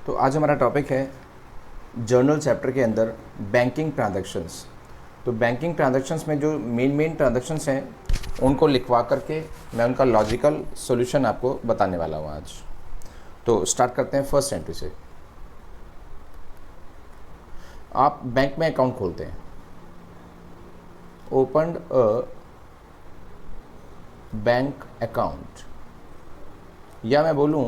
तो आज हमारा टॉपिक है जर्नल चैप्टर के अंदर बैंकिंग ट्रांजैक्शंस। तो बैंकिंग ट्रांजैक्शंस में जो मेन ट्रांजैक्शंस हैं उनको लिखवा करके मैं उनका लॉजिकल सॉल्यूशन आपको बताने वाला हूँ आज। तो स्टार्ट करते हैं फर्स्ट एंट्री से। आप बैंक में अकाउंट खोलते हैं, ओपनड अ बैंक अकाउंट, या मैं बोलूँ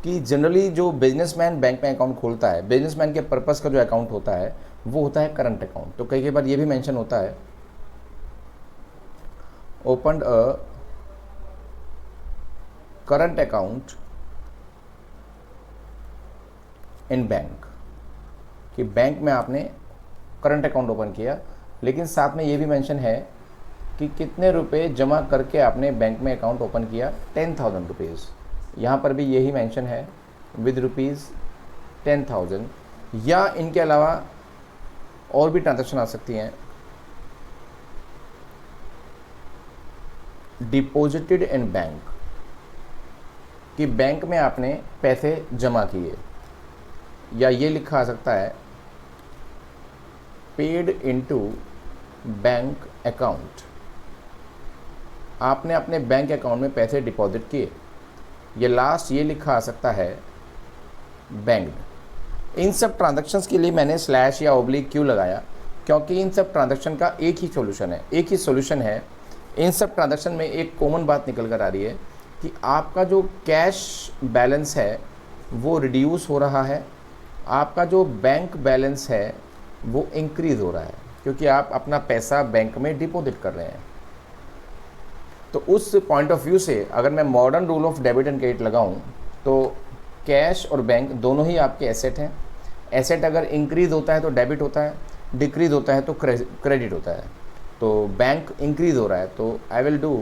कि जनरली जो बिजनेसमैन बैंक में अकाउंट खोलता है, बिजनेसमैन के पर्पस का जो अकाउंट होता है वो होता है करंट अकाउंट। तो कई बार ये भी मेंशन होता है opened a current account in bank, कि बैंक में आपने करंट अकाउंट ओपन किया, लेकिन साथ में ये भी मेंशन है कि कितने रुपए जमा करके आपने बैंक में अकाउंट ओपन किया, 10,000 रुपीज़। यहाँ पर भी यही मेंशन है विद रुपीज़ 10,000, या इनके अलावा और भी ट्रांजैक्शन आ सकती हैं। डिपॉजिटेड इन बैंक, कि बैंक में आपने पैसे जमा किए, या ये लिखा आ सकता है पेड इनटू बैंक अकाउंट, आपने अपने बैंक अकाउंट में पैसे डिपॉजिट किए। ये लास्ट ये लिखा आ सकता है बैंक्ड। इन सब ट्रांजैक्शंस के लिए मैंने स्लैश या ओब्लिक क्यों लगाया, क्योंकि इन सब ट्रांजैक्शन का एक ही सॉल्यूशन है। इन सब ट्रांजैक्शन में एक कॉमन बात निकल कर आ रही है कि आपका जो कैश बैलेंस है वो रिड्यूस हो रहा है, आपका जो बैंक बैलेंस है वो इंक्रीज़ हो रहा है, क्योंकि आप अपना पैसा बैंक में डिपॉजिट कर रहे हैं। तो उस पॉइंट ऑफ व्यू से अगर मैं modern rule of debit and credit लगाऊं तो कैश और बैंक दोनों ही आपके एसेट हैं। एसेट अगर इंक्रीज़ होता है तो डेबिट होता है, डिक्रीज़ होता है तो क्रेडिट होता है। तो बैंक इंक्रीज़ हो रहा है तो I will do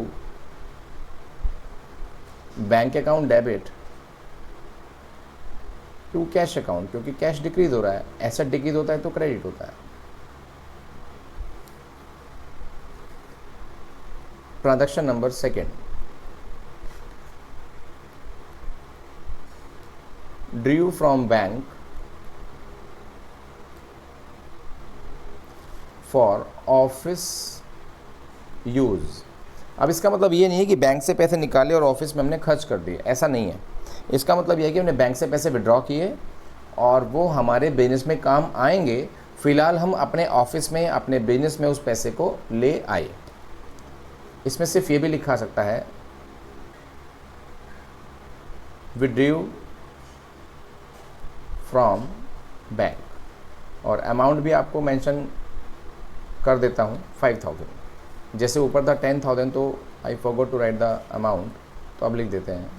bank account debit to cash account, क्योंकि कैश डिक्रीज़ हो रहा है, एसेट डिक्रीज़ होता है तो क्रेडिट होता है। Transaction number second, Drew from bank for office use. अब इसका मतलब ये नहीं है कि बैंक से पैसे निकाले और ऑफिस में हमने खर्च कर दिए, ऐसा नहीं है। इसका मतलब ये है कि हमने बैंक से पैसे विड्रॉ किए और वो हमारे बिजनेस में काम आएंगे। फ़िलहाल हम अपने ऑफिस में, अपने बिजनेस में उस पैसे को ले आए। इसमें सिर्फ ये भी लिखा सकता है विड्रू फ्रॉम बैंक, और अमाउंट भी आपको मेंशन कर देता हूँ 5,000। जैसे ऊपर था 10,000 तो I forgot to write the amount, तो अब लिख देते हैं।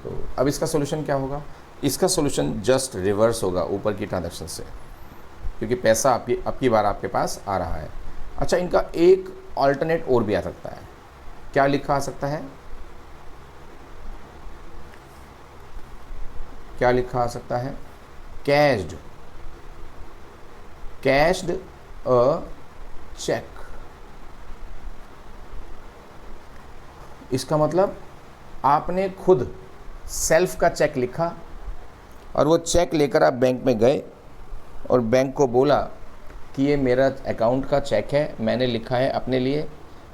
तो अब इसका सॉल्यूशन क्या होगा? इसका सॉल्यूशन जस्ट रिवर्स होगा ऊपर की ट्रांजैक्शन से, क्योंकि पैसा आपकी बार आपके पास आ रहा है। अच्छा, इनका एक ऑल्टरनेट और भी आ सकता है। क्या लिखा आ सकता है? क्या लिखा आ सकता है? Cached a check. इसका मतलब आपने खुद सेल्फ का चेक लिखा और वो चेक लेकर आप बैंक में गए और बैंक को बोला कि ये मेरा अकाउंट का चेक है, मैंने लिखा है अपने लिए।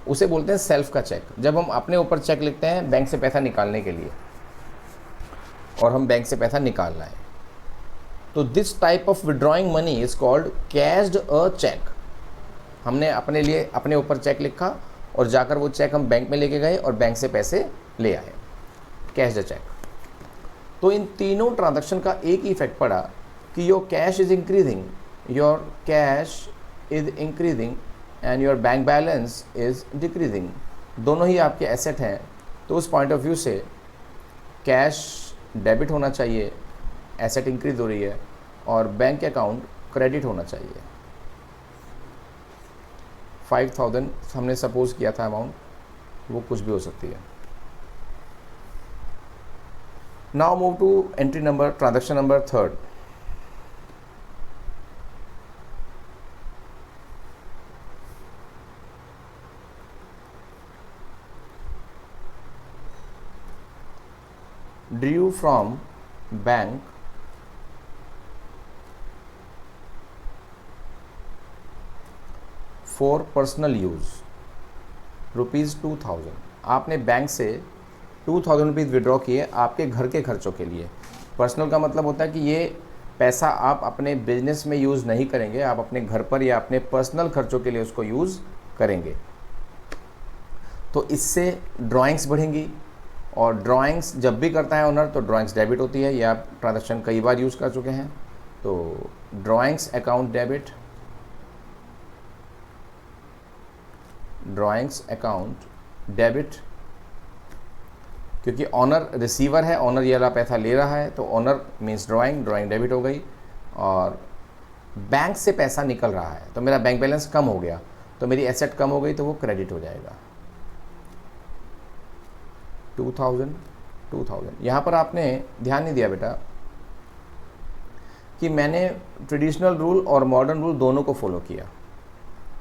उसे बोलते हैं सेल्फ का चेक। जब हम अपने ऊपर चेक लिखते हैं बैंक से पैसा निकालने के लिए, और हम बैंक से पैसा निकाल रहे हैं, तो this type of withdrawing money is called cashed a cheque. हमने अपने लिए अपने ऊपर चेक लिखा और जाकर वो चेक हम बैंक में लेके गए और बैंक से पैसे ले आए, कैश्ड अ चेक। तो इन तीनों ट्रांजैक्शन का एक ही इफेक्ट पड़ा कि your cash is increasing, and your bank balance is decreasing. दोनों ही आपके एसेट हैं, तो उस पॉइंट ऑफ व्यू से कैश डेबिट होना चाहिए, एसेट इंक्रीज हो रही है, और बैंक अकाउंट क्रेडिट होना चाहिए। 5,000 हमने सपोज किया था अमाउंट, वो कुछ भी हो सकती है। Now move to entry number, transaction number third. Drew from bank for personal use ₹2000। आपने बैंक से 2000 रुपीज़ विड्रॉ किए आपके घर के खर्चों के लिए। पर्सनल का मतलब होता है कि ये पैसा आप अपने बिजनेस में यूज़ नहीं करेंगे, आप अपने घर पर या अपने पर्सनल खर्चों के लिए उसको यूज़ करेंगे। तो इससे ड्राइंग्स बढ़ेंगी, और ड्राइंग्स जब भी करता है ओनर तो ड्राइंग्स डेबिट होती है। ये आप ट्रांजैक्शन कई बार यूज़ कर चुके हैं। तो drawings account debit, drawings account debit, क्योंकि ऑनर रिसीवर है, ऑनर ये वाला पैसा ले रहा है, तो ऑनर मीन्स ड्राइंग डेबिट हो गई। और बैंक से पैसा निकल रहा है तो मेरा बैंक बैलेंस कम हो गया, तो मेरी एसेट कम हो गई तो वो क्रेडिट हो जाएगा। 2000। यहाँ पर आपने ध्यान नहीं दिया बेटा कि मैंने ट्रेडिशनल रूल और मॉडर्न रूल दोनों को फॉलो किया।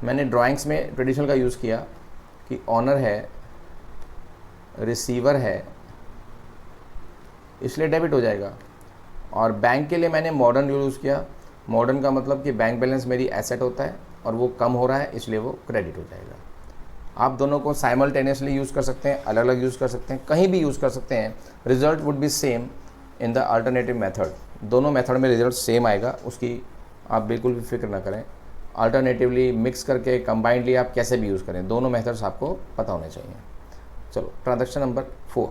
मैंने ड्राइंग्स में ट्रेडिशनल का यूज़ किया कि ऑनर है, रिसीवर है, इसलिए डेबिट हो जाएगा। और बैंक के लिए मैंने मॉडर्न यूज़ किया। मॉडर्न का मतलब कि बैंक बैलेंस मेरी एसेट होता है और वो कम हो रहा है, इसलिए वो क्रेडिट हो जाएगा। आप दोनों को साइमल्टेनियसली यूज़ कर सकते हैं, अलग अलग यूज़ कर सकते हैं, कहीं भी यूज़ कर सकते हैं। Result would be same in the alternative method. दोनों मेथड में रिजल्ट सेम आएगा, उसकी आप बिल्कुल भी फिक्र ना करें। अल्टरनेटिवली, मिक्स करके, कंबाइंडली आप कैसे भी यूज़ करें, दोनों मेथड्स आपको पता होने चाहिए। चलो transaction number 4,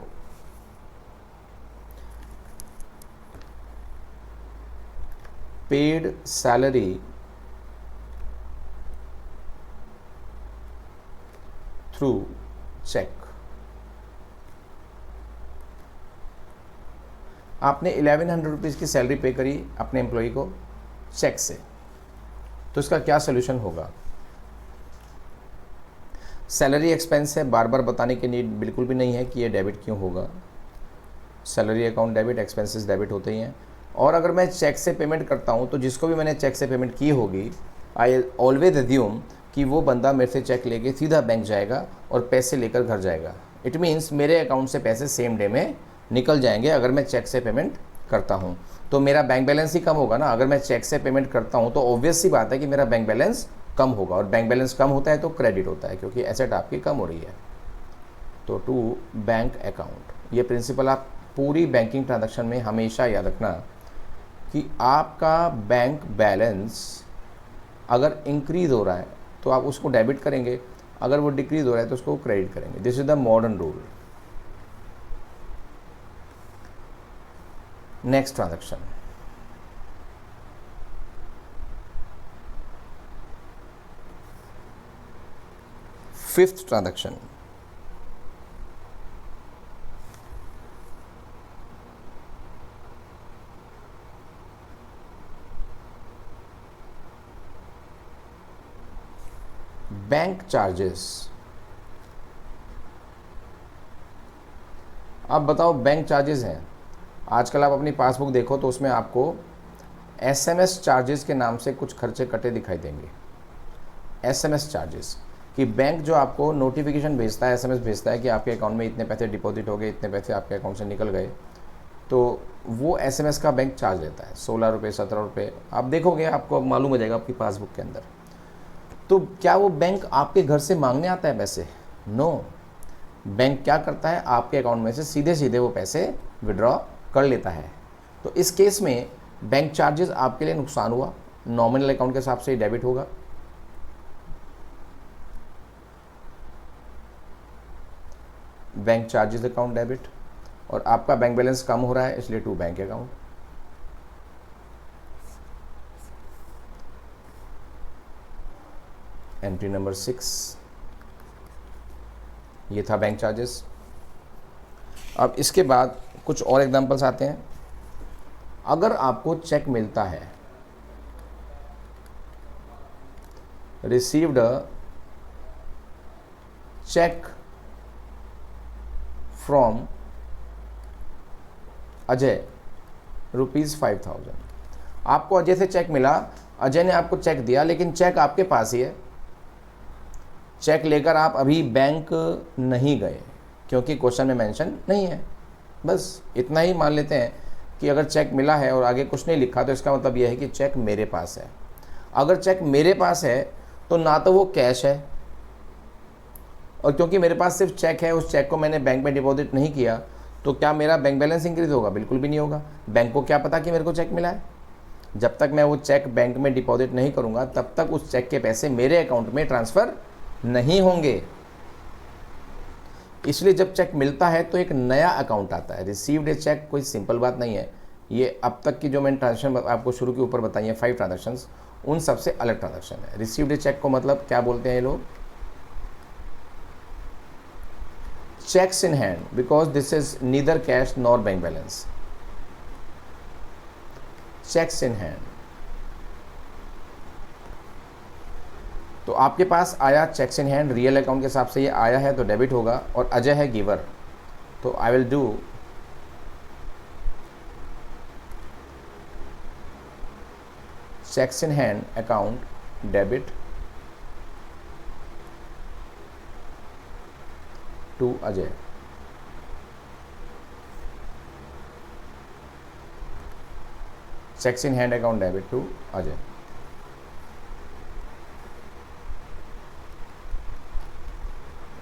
paid salary through cheque. आपने 1100 रुपीज़ की सैलरी पे करी अपने एम्प्लॉय को चेक से, तो इसका क्या सोल्यूशन होगा? सैलरी एक्सपेंस है, बार बार बताने की नीड बिल्कुल भी नहीं है कि ये डेबिट क्यों होगा। Salary account debit, expenses debit होते ही हैं। और अगर मैं चेक से पेमेंट करता हूँ तो जिसको भी मैंने चेक से पेमेंट की होगी, आई ऑलवेज एज्यूम कि वो बंदा मेरे से चेक लेके सीधा बैंक जाएगा और पैसे लेकर घर जाएगा। इट मीन्स मेरे अकाउंट से पैसे सेम डे में निकल जाएंगे अगर मैं चेक से पेमेंट करता हूँ। तो मेरा बैंक बैलेंस ही कम होगा ना। अगर मैं चेक से पेमेंट करता हूँ तो ऑब्वियस सी बात है कि मेरा बैंक बैलेंस कम होगा, और बैंक बैलेंस कम होता है तो क्रेडिट होता है, क्योंकि एसेट आपकी कम हो रही है। तो टू बैंक अकाउंट, ये प्रिंसिपल आप पूरी बैंकिंग ट्रांजैक्शन में हमेशा याद रखना कि आपका बैंक बैलेंस अगर इंक्रीज़ हो रहा है तो आप उसको डेबिट करेंगे, अगर वो डिक्रीज़ हो रहा है तो उसको क्रेडिट करेंगे। This is the modern rule. Next transaction, fifth transaction, bank charges. अब बताओ, बैंक चार्जेस हैं। आजकल आप अपनी पासबुक देखो तो उसमें आपको एसएमएस चार्जेस के नाम से कुछ खर्चे कटे दिखाई देंगे। एसएमएस चार्जेस कि बैंक जो आपको नोटिफिकेशन भेजता है, एसएमएस भेजता है कि आपके अकाउंट में इतने पैसे डिपॉजिट हो गए, इतने पैसे आपके अकाउंट से निकल गए, तो वो एसएमएस का बैंक चार्ज लेता है 16 रुपये, 17 रुपये। आप देखोगे, आपको मालूम हो जाएगा आपकी पासबुक के अंदर। तो क्या वो बैंक आपके घर से मांगने आता है पैसे? नो। बैंक क्या करता है, आपके अकाउंट में से सीधे सीधे वो पैसे विड्रॉ कर लेता है। तो इस केस में बैंक चार्जेस आपके लिए नुकसान हुआ, नॉमिनल अकाउंट के हिसाब से डेबिट होगा। बैंक चार्जेस अकाउंट डेबिट, और आपका बैंक बैलेंस कम हो रहा है इसलिए to bank account. Entry number 6, ये था बैंक चार्जेस। अब इसके बाद कुछ और एग्जांपल्स आते हैं। अगर आपको चेक मिलता है, received a cheque from Ajay ₹5000। आपको अजय से चेक मिला, अजय ने आपको चेक दिया, लेकिन चेक आपके पास ही है। चेक लेकर आप अभी बैंक नहीं गए क्योंकि क्वेश्चन में मेंशन नहीं है। बस इतना ही मान लेते हैं कि अगर चेक मिला है और आगे कुछ नहीं लिखा तो इसका मतलब यह है कि चेक मेरे पास है। अगर चेक मेरे पास है तो ना तो वो कैश है, और क्योंकि मेरे पास सिर्फ चेक है, उस चेक को मैंने बैंक में डिपॉजिट नहीं किया, तो क्या मेरा बैंक बैलेंस इंक्रीज होगा? बिल्कुल भी नहीं होगा। बैंक को क्या पता कि मेरे को चेक मिला है? जब तक मैं वो चेक बैंक में डिपॉजिट नहीं करूंगा तब तक उस चेक के पैसे मेरे अकाउंट में ट्रांसफ़र नहीं होंगे। इसलिए जब चेक मिलता है तो एक नया अकाउंट आता है। रिसीव्ड ए चेक कोई सिंपल बात नहीं है। ये अब तक की जो मैंने ट्रांजेक्शन आपको शुरू के ऊपर बताई है 5 ट्रांजेक्शन्स, उन सबसे अलग ट्रांजेक्शन है। रिसीव्ड ए चेक को मतलब क्या बोलते हैं ये लोग? Checks in hand, because this is neither cash nor bank balance. Checks in hand, तो आपके पास आया checks in hand, real account के हिसाब से ये आया है तो डेबिट होगा, और अजय है गिवर, तो I will do cheques in hand account debit to Ajay. Cheques in hand account debit to Ajay.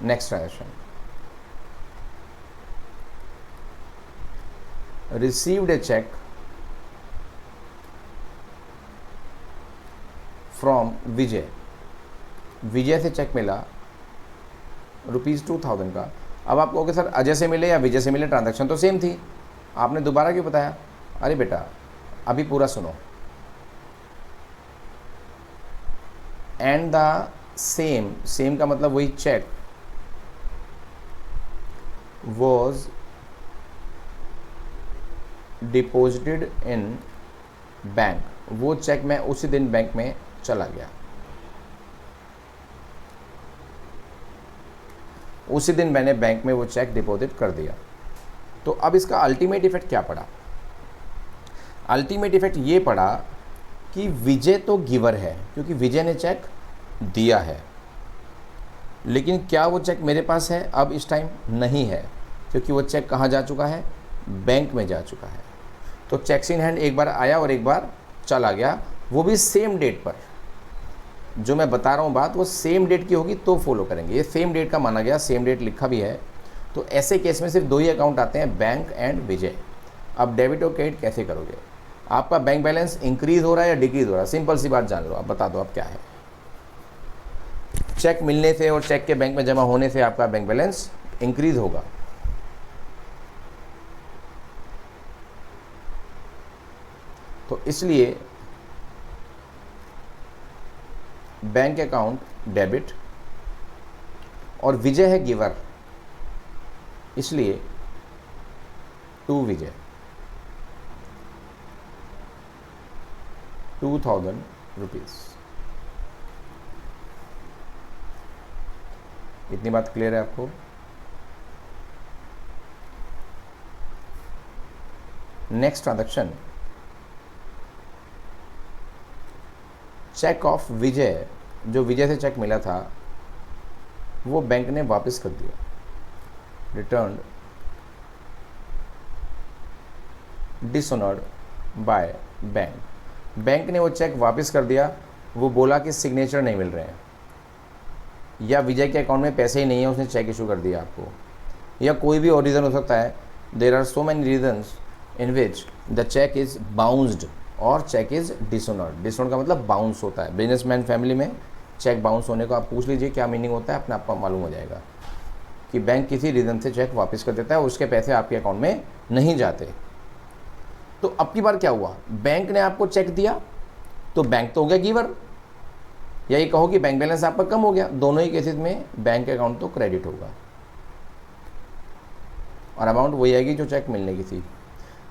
Next transaction, received a cheque from Vijay. Vijay से चेक मिला ₹2000 का। अब आप कहोगे सर अजय से मिले या विजय से मिले, ट्रांजैक्शन तो सेम थी, आपने दोबारा क्यों बताया? अरे बेटा अभी पूरा सुनो। एंड द सेम, सेम का मतलब वही cheque was deposited in bank, वो चेक मैं उसी दिन बैंक में चला गया, उसी दिन मैंने बैंक में वो चेक डिपॉजिट कर दिया। तो अब इसका अल्टीमेट इफेक्ट क्या पड़ा? अल्टीमेट इफेक्ट ये पड़ा कि विजय तो गिवर है क्योंकि विजय ने चेक दिया है, लेकिन क्या वो चेक मेरे पास है? अब इस टाइम नहीं है, क्योंकि वो चेक कहाँ जा चुका है? बैंक में जा चुका है। तो चेक्स इन हैंड एक बार आया और एक बार चला गया, वो भी सेम डेट पर। जो मैं बता रहा हूँ बात वो सेम डेट की होगी तो फॉलो करेंगे। ये सेम डेट का माना गया, सेम डेट लिखा भी है। तो ऐसे केस में सिर्फ 2 ही अकाउंट आते हैं, बैंक एंड विजय। अब डेबिट और क्रेडिट कैसे करोगे? आपका बैंक बैलेंस इंक्रीज हो रहा है या डिक्रीज हो रहा है? सिंपल सी बात जान लो, आप बता दो अब क्या है। चेक मिलने से और चेक के बैंक में जमा होने से आपका बैंक बैलेंस इंक्रीज होगा। तो इसलिए बैंक अकाउंट डेबिट, और विजय है गिवर, इसलिए टू विजय ₹2000। इतनी बात क्लियर है आपको? नेक्स्ट ट्रांजैक्शन, चेक ऑफ विजय, जो विजय से चेक मिला था वो बैंक ने वापस कर दिया, returned dishonoured by bank. Bank ने वो चेक वापस कर दिया, वो बोला कि सिग्नेचर नहीं मिल रहे हैं, या विजय के अकाउंट में पैसे ही नहीं है, उसने चेक इशू कर दिया आपको, या कोई भी और रीज़न हो सकता है। There are so many reasons in which the cheque is bounced और चेक इज़ डिसऑनर्ड। डिसऑनर्ड का मतलब बाउंस होता है। बिजनेसमैन फैमिली में चेक बाउंस होने को आप पूछ लीजिए क्या मीनिंग होता है, अपने आप को मालूम हो जाएगा कि बैंक किसी रीज़न से चेक वापस कर देता है, उसके पैसे आपके अकाउंट में नहीं जाते। तो अब की बार क्या हुआ? बैंक ने आपको चेक दिया तो बैंक तो हो गया गिवर, या ये कहो कि बैंक बैलेंस आपका कम हो गया। दोनों ही केसेस में बैंक अकाउंट तो क्रेडिट होगा और अमाउंट वही आएगी जो चेक मिलने की थी।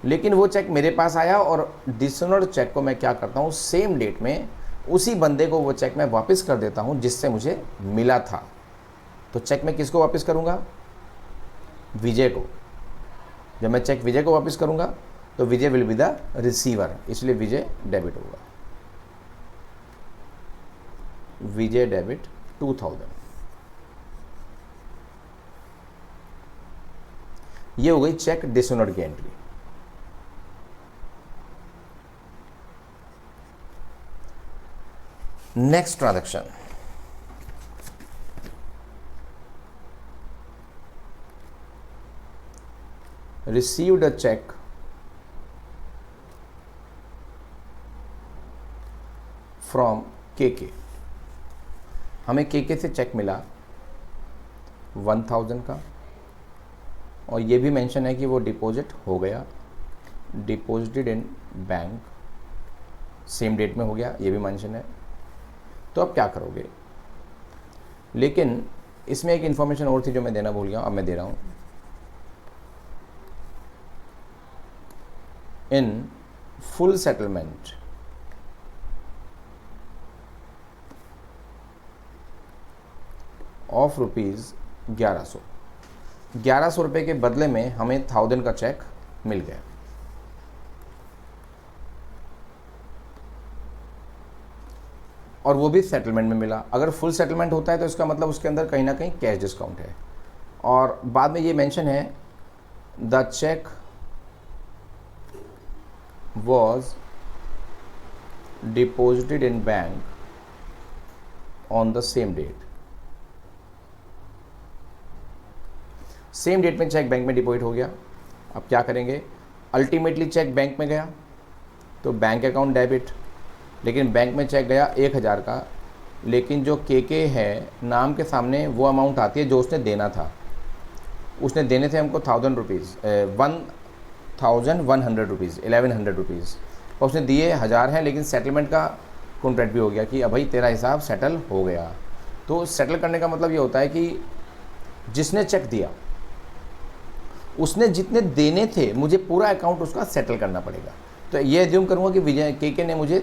लेकिन वो चेक मेरे पास आया और डिसऑनर्ड चेक को मैं क्या करता हूँ, सेम डेट में उसी बंदे को वो चेक मैं वापस कर देता हूँ जिससे मुझे मिला था। तो चेक मैं किसको वापस करूँगा? विजय को। जब मैं चेक विजय को वापस करूँगा तो विजय विल बी द रिसीवर, इसलिए विजय डेबिट होगा। विजय डेबिट 2000। ये हो गई चेक डिसऑनर्ड की entry. Next transaction, received a check from KK। हमें KK से चेक मिला 1000 का, और ये भी मेंशन है कि वो डिपॉजिट हो गया, deposited in bank, same date में हो गया, ये भी मेंशन है। तो अब क्या करोगे? लेकिन इसमें एक इन्फॉर्मेशन और थी जो मैं देना भूल गया, अब मैं दे रहा हूँ। In full settlement of rupees 1100 रुपये के बदले में हमें 1000 का चेक मिल गया। और वो भी सेटलमेंट में मिला। अगर फुल सेटलमेंट होता है तो इसका मतलब उसके अंदर कहीं ना कहीं कैश डिस्काउंट है। और बाद में ये मेंशन है the cheque was deposited in bank on the same date। Same date में चेक बैंक में डिपॉजिट हो गया। अब क्या करेंगे? अल्टीमेटली चेक बैंक में गया तो बैंक अकाउंट डेबिट, लेकिन बैंक में चेक गया 1000 का, लेकिन जो केके है नाम के सामने वो अमाउंट आती है जो उसने देना था। उसने देने थे हमको 1000 रुपीज़, 1100 रुपीज़, 1100 रुपीज़, और उसने दिए 1000 हैं, लेकिन सेटलमेंट का कॉन्ट्रैक्ट भी हो गया कि अब भाई तेरा हिसाब सेटल हो गया। तो सेटल करने का मतलब ये होता है कि जिसने चेक दिया उसने जितने देने थे मुझे पूरा अकाउंट उसका सेटल करना पड़ेगा। तो ये एज्यूम करूँगा कि विजय केके ने मुझे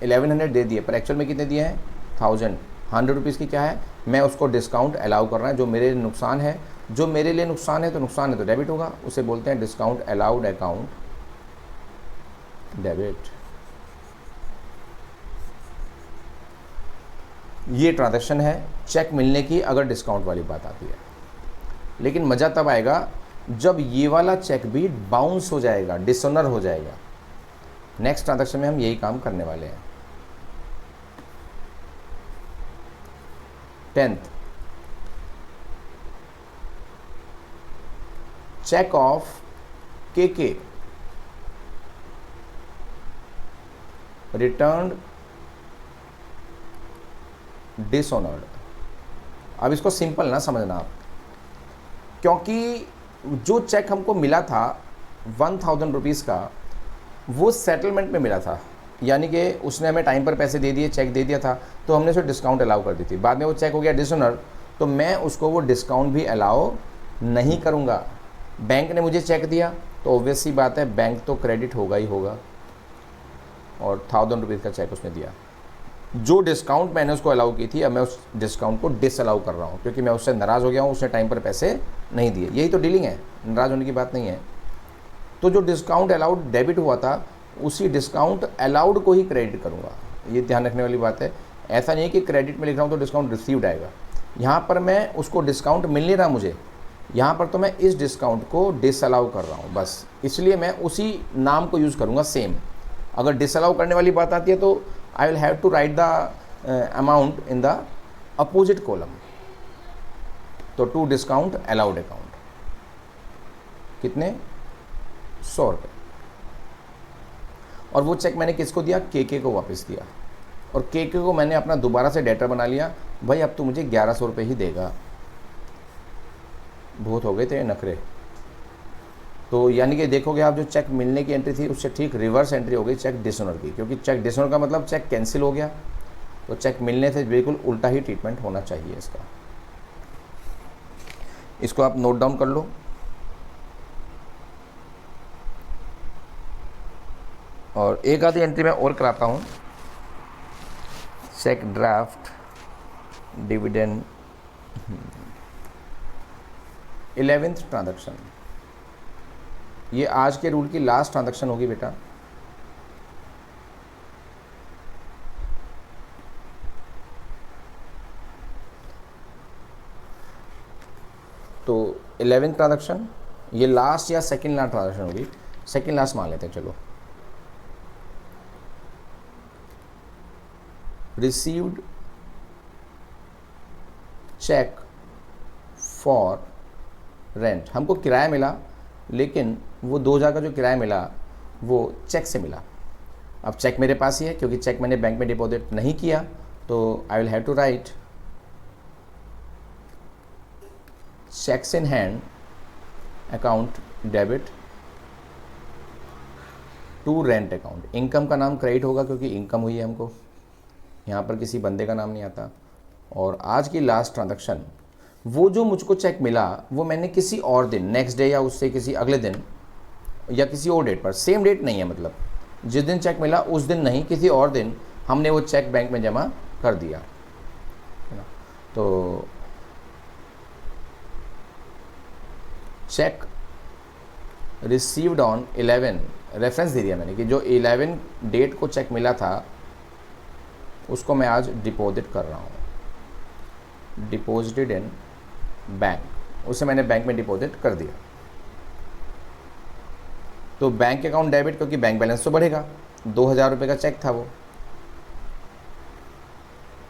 1100 दे दिए, पर एक्चुअल में कितने दिए हैं? 1000। 100 रुपीज़ की क्या है, मैं उसको डिस्काउंट अलाउ कर रहा है। जो मेरे नुकसान है, जो मेरे लिए नुकसान है तो डेबिट होगा, उसे बोलते हैं डिस्काउंट अलाउड अकाउंट डेबिट। ये ट्रांजैक्शन है चेक मिलने की अगर डिस्काउंट वाली बात आती है। लेकिन मज़ा तब आएगा जब ये वाला चेक भी बाउंस हो जाएगा, डिसऑनर हो जाएगा। नेक्स्ट ट्रांजैक्शन में हम यही काम करने वाले हैं। 10th, cheque of KK returned dishonoured. अब इसको सिंपल ना समझना आप, क्योंकि जो चेक हमको मिला था 1000 रुपीज़ का वो सेटलमेंट में मिला था, यानी कि उसने हमें टाइम पर पैसे दे दिए, चेक दे दिया था, तो हमने उसे डिस्काउंट अलाउ कर दी थी। बाद में वो चेक हो गया डिसऑनर, तो मैं उसको वो डिस्काउंट भी अलाउ नहीं करूँगा। बैंक ने मुझे चेक दिया तो ऑब्वियस सी बात है बैंक तो क्रेडिट होगा ही होगा, और 1000 रुपीज़ का चेक उसने दिया। जो डिस्काउंट मैंने उसको अलाउ की थी, अब मैं उस डिस्काउंट को डिसअलाउ कर रहा हूँ, क्योंकि मैं उससे नाराज़ हो गया हूँ, उसने टाइम पर पैसे नहीं दिए। यही तो डीलिंग है, नाराज़ होने की बात नहीं है। तो जो डिस्काउंट अलाउड डेबिट हुआ था उसी डिस्काउंट अलाउड को ही क्रेडिट करूँगा, ये ध्यान रखने वाली बात है। ऐसा नहीं है कि क्रेडिट में लिख रहा हूँ तो डिस्काउंट रिसीव्ड आएगा। यहाँ पर मैं उसको डिस्काउंट मिल नहीं रहा मुझे, यहाँ पर तो मैं इस डिस्काउंट को डिसअलाउ कर रहा हूँ बस, इसलिए मैं उसी नाम को यूज़ करूँगा सेम। अगर डिसअलाउ करने वाली बात आती है तो I will have to write the amount in the opposite column. तो टू डिस्काउंट अलाउड अकाउंट कितने? 100 रुपये। और वो चेक मैंने किसको दिया? केके को वापस दिया, और केके को मैंने अपना दोबारा से डेटर बना लिया, भाई अब तो मुझे 1100 रुपये ही देगा। बहुत हो गए थे नखरे। तो यानी कि देखोगे आप, जो चेक मिलने की एंट्री थी उससे ठीक रिवर्स एंट्री हो गई चेक डिसऑनर की, क्योंकि चेक डिसऑनर का मतलब चेक कैंसिल हो गया, तो चेक मिलने से बिल्कुल उल्टा ही ट्रीटमेंट होना चाहिए इसका। इसको आप नोट डाउन कर लो। और एक आधी एंट्री मैं और कराता हूँ, check draft dividend 11th transaction. ये आज के रूल की लास्ट ट्रांजैक्शन होगी बेटा। तो 11th ट्रांजैक्शन ये लास्ट या सेकंड लास्ट ट्रांजेक्शन होगी, सेकंड लास्ट मान लेते हैं चलो। रिसीव्ड चेक फॉर रेंट, हमको किराया मिला, लेकिन वो 2000 का जो किराया मिला वो चेक से मिला। अब चेक मेरे पास ही है क्योंकि चेक मैंने बैंक में डिपॉजिट नहीं किया, तो I will have to write cheques in hand account debit to rent account. Income का नाम क्रेडिट होगा क्योंकि इनकम हुई है हमको, यहाँ पर किसी बंदे का नाम नहीं आता। और आज की लास्ट ट्रांजैक्शन, वो जो मुझको चेक मिला वो मैंने किसी और दिन, नेक्स्ट डे या उससे किसी अगले दिन या किसी और डेट पर, सेम डेट नहीं है, मतलब जिस दिन चेक मिला उस दिन नहीं, किसी और दिन हमने वो चेक बैंक में जमा कर दिया, है ना। तो चेक रिसीव्ड ऑन 11, रेफरेंस दे दिया मैंने कि जो 11 डेट को चेक मिला था उसको मैं आज डिपॉजिट कर रहा हूँ, डिपॉजिटेड इन बैंक, उसे मैंने बैंक में डिपॉजिट कर दिया। तो बैंक अकाउंट डेबिट, क्योंकि बैंक बैलेंस तो बढ़ेगा, 2000 रुपये का चेक था वो,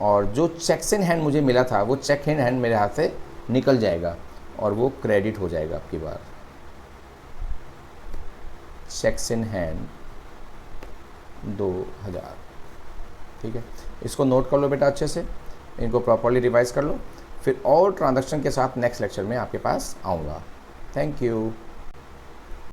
और जो चेक्स इन हैंड मुझे मिला था वो चेक इन हैंड मेरे हाथ से निकल जाएगा और वो क्रेडिट हो जाएगा आपकी बार। चेक्स इन हैंड 2000, ठीक है। इसको नोट कर लो बेटा अच्छे से, इनको प्रॉपरली रिवाइज कर लो, फिर और ट्रांजैक्शन के साथ नेक्स्ट लेक्चर में आपके पास आऊँगा। Thank you.